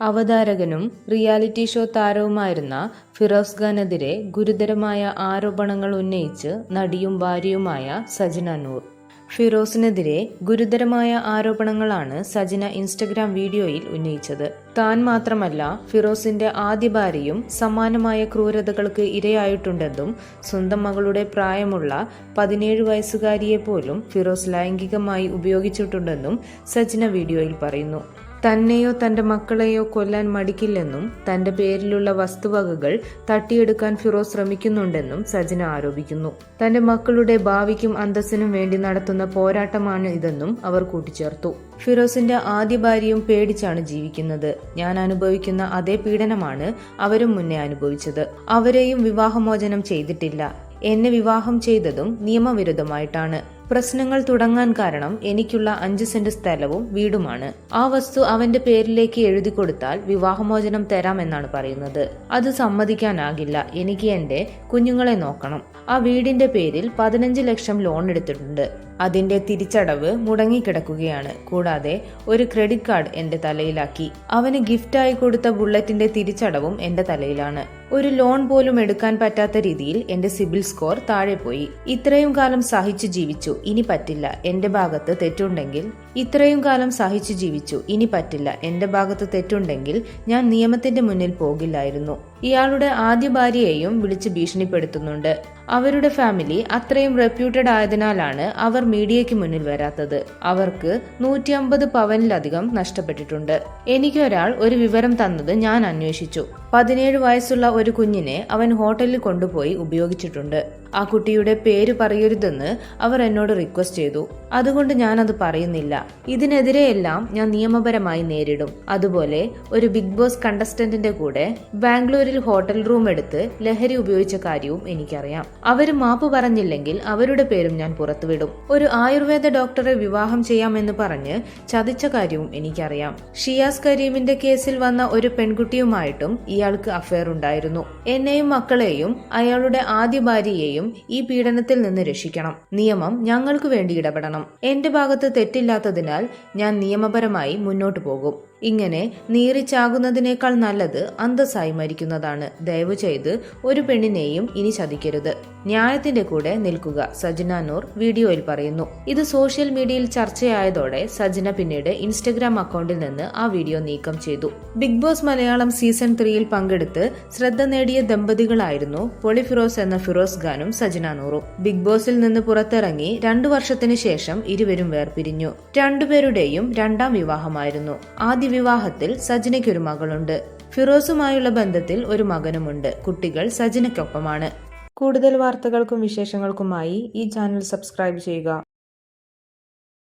അവതാരകനും reality show താരവുമായിരുന്ന Firoz ഖാനെതിരെ ഗുരുതരമായ ആരോപണങ്ങൾ ഉന്നയിച്ച് നടിയും ഭാര്യയുമായ സജിന നൂർ. ഫിറോസിനെതിരെ ഗുരുതരമായ ആരോപണങ്ങളാണ് സജിന ഇൻസ്റ്റഗ്രാം വീഡിയോയിൽ ഉന്നയിച്ചത്. താൻ മാത്രമല്ല, ഫിറോസിന്റെ ആദ്യ ഭാര്യയും സമാനമായ ക്രൂരതകൾക്ക് ഇരയായിട്ടുണ്ടെന്നും സ്വന്തം മകളുടെ പ്രായമുള്ള 17 വയസ്സുകാരിയെ പോലും ഫിറോസ് ലൈംഗികമായി ഉപയോഗിച്ചിട്ടുണ്ടെന്നും സജിന വീഡിയോയിൽ പറയുന്നു. തന്നെയോ തന്റെ മക്കളെയോ കൊല്ലാൻ മടിക്കില്ലെന്നും തന്റെ പേരിലുള്ള വസ്തുവകകൾ തട്ടിയെടുക്കാൻ ഫിറോസ് ശ്രമിക്കുന്നുണ്ടെന്നും സജിന ആരോപിക്കുന്നു. തന്റെ മക്കളുടെ ഭാവിക്കും അന്തസ്സിനും വേണ്ടി നടത്തുന്ന പോരാട്ടമാണ് ഇതെന്നും അവർ കൂട്ടിച്ചേർത്തു. ഫിറോസിന്റെ ആദ്യ ഭാര്യയും പേടിച്ചാണ് ജീവിക്കുന്നത്. ഞാൻ അനുഭവിക്കുന്ന അതേ പീഡനമാണ് അവരും മുന്നേ അനുഭവിച്ചത്. അവരെയും വിവാഹമോചനം ചെയ്തിട്ടില്ല. എന്നെ വിവാഹം ചെയ്തതും നിയമവിരുദ്ധമായിട്ടാണ്. പ്രശ്നങ്ങൾ തുടങ്ങാൻ കാരണം എനിക്കുള്ള 5 സെന്റ് സ്ഥലവും വീടുമാണ്. ആ വസ്തു അവന്റെ പേരിലേക്ക് എഴുതി കൊടുത്താൽ വിവാഹമോചനം തരാമെന്നാണ് പറയുന്നത്. അത് സമ്മതിക്കാനാകില്ല. എനിക്ക് എന്റെ കുഞ്ഞുങ്ങളെ നോക്കണം. ആ വീടിന്റെ പേരിൽ 15 ലക്ഷം ലോൺ എടുത്തിട്ടുണ്ട്. അതിന്റെ തിരിച്ചടവ് മുടങ്ങിക്കിടക്കുകയാണ്. കൂടാതെ ഒരു ക്രെഡിറ്റ് കാർഡ് എന്റെ തലയിലാക്കി. അവന് ഗിഫ്റ്റായി കൊടുത്ത ബുള്ളറ്റിന്റെ തിരിച്ചടവും എന്റെ തലയിലാണ്. ഒരു ലോൺ പോലും എടുക്കാൻ പറ്റാത്ത രീതിയിൽ എന്റെ സിബിൽ സ്കോർ താഴെ പോയി. ഇത്രയും കാലം സഹിച്ചു ജീവിച്ചു, ഇനി പറ്റില്ല. എന്റെ ഭാഗത്ത് തെറ്റുണ്ടെങ്കിൽ എന്റെ ഭാഗത്ത് തെറ്റുണ്ടെങ്കിൽ ഞാൻ നിയമത്തിന്റെ മുന്നിൽ പോകില്ലായിരുന്നു. ഇയാളുടെ ആദ്യ ഭാര്യയെയും വിളിച്ച് ഭീഷണിപ്പെടുത്തുന്നുണ്ട്. അവരുടെ ഫാമിലി അത്രയും റെപ്യൂട്ടഡ് ആയതിനാലാണ് അവർ മീഡിയയ്ക്ക് മുന്നിൽ വരാത്തത്. അവർക്ക് 150 പവനിലധികം നഷ്ടപ്പെട്ടിട്ടുണ്ട്. എനിക്കൊരാൾ ഒരു വിവരം തന്നത് ഞാൻ അന്വേഷിച്ചു. 17 വയസ്സുള്ള ഒരു കുഞ്ഞിനെ അവൻ ഹോട്ടലിൽ കൊണ്ടുപോയി ഉപയോഗിച്ചിട്ടുണ്ട്. ആ കുട്ടിയുടെ പേര് പറയരുതെന്ന് അവർ എന്നോട് റിക്വസ്റ്റ് ചെയ്തു. അതുകൊണ്ട് ഞാനത് പറയുന്നില്ല. ഇതിനെതിരെയെല്ലാം ഞാൻ നിയമപരമായി നേരിടും. അതുപോലെ ഒരു ബിഗ് ബോസ് കണ്ടസ്റ്റന്റിന്റെ കൂടെ ബാംഗ്ലൂരിൽ ഹോട്ടൽ റൂം എടുത്ത് ലഹരി ഉപയോഗിച്ച കാര്യവും എനിക്കറിയാം. അവര് മാപ്പ് പറഞ്ഞില്ലെങ്കിൽ അവരുടെ പേരും ഞാൻ പുറത്തുവിടും. ഒരു ആയുർവേദ ഡോക്ടറെ വിവാഹം ചെയ്യാമെന്ന് പറഞ്ഞ് ചതിച്ച കാര്യവും എനിക്കറിയാം. ഷിയാസ് കരീമിന്റെ കേസിൽ വന്ന ഒരു പെൺകുട്ടിയുമായിട്ടും ഇയാൾക്ക് അഫയർ ഉണ്ടായിരുന്നു. എന്നെയും മക്കളെയും അയാളുടെ ആദ്യ ഭാര്യയെയും ഈ പീഡനത്തിൽ നിന്ന് രക്ഷിക്കണം. നിയമം ഞങ്ങൾക്ക് വേണ്ടി ഇടപെടണം. എന്റെ ഭാഗത്ത് തെറ്റില്ലാത്തതിനാൽ ഞാൻ നിയമപരമായി മുന്നോട്ടു പോകും. ഇങ്ങനെ നീറിച്ചാകുന്നതിനേക്കാൾ നല്ലത് അന്തസ്സായി മരിക്കുന്നതാണ്. ദയവ് ചെയ്ത് ഒരു പെണ്ണിനെയും ഇനി ചതിക്കരുത്. ന്യായത്തിന്റെ കൂടെ നിൽക്കുക, സജിന നൂർ വീഡിയോയിൽ പറയുന്നു. ഇത് സോഷ്യൽ മീഡിയയിൽ ചർച്ചയായതോടെ സജിന പിന്നീട് ഇൻസ്റ്റഗ്രാം അക്കൗണ്ടിൽ നിന്ന് ആ വീഡിയോ നീക്കം ചെയ്തു. ബിഗ് ബോസ് മലയാളം സീസൺ 3യിൽ പങ്കെടുത്ത് ശ്രദ്ധ നേടിയ ദമ്പതികളായിരുന്നു പൊളി ഫിറോസ് എന്ന ഫിറോസ് ഖാനും സജിന നൂറും. ബിഗ് ബോസിൽ നിന്ന് പുറത്തിറങ്ങി 2 വർഷത്തിന് ശേഷം ഇരുവരും വേർപിരിഞ്ഞു. രണ്ടുപേരുടെയും 2ാം വിവാഹമായിരുന്നു. ആദ്യ വിവാഹത്തിൽ സജിനയ്ക്കൊരു മകളുണ്ട്. ഫിറോസുമായുള്ള ബന്ധത്തിൽ ഒരു മകനുമുണ്ട്. കുട്ടികൾ സജിനയ്ക്കൊപ്പമാണ്. കൂടുതൽ വാർത്തകൾക്കും വിശേഷങ്ങൾക്കുമായി ഈ ചാനൽ സബ്സ്ക്രൈബ് ചെയ്യുക.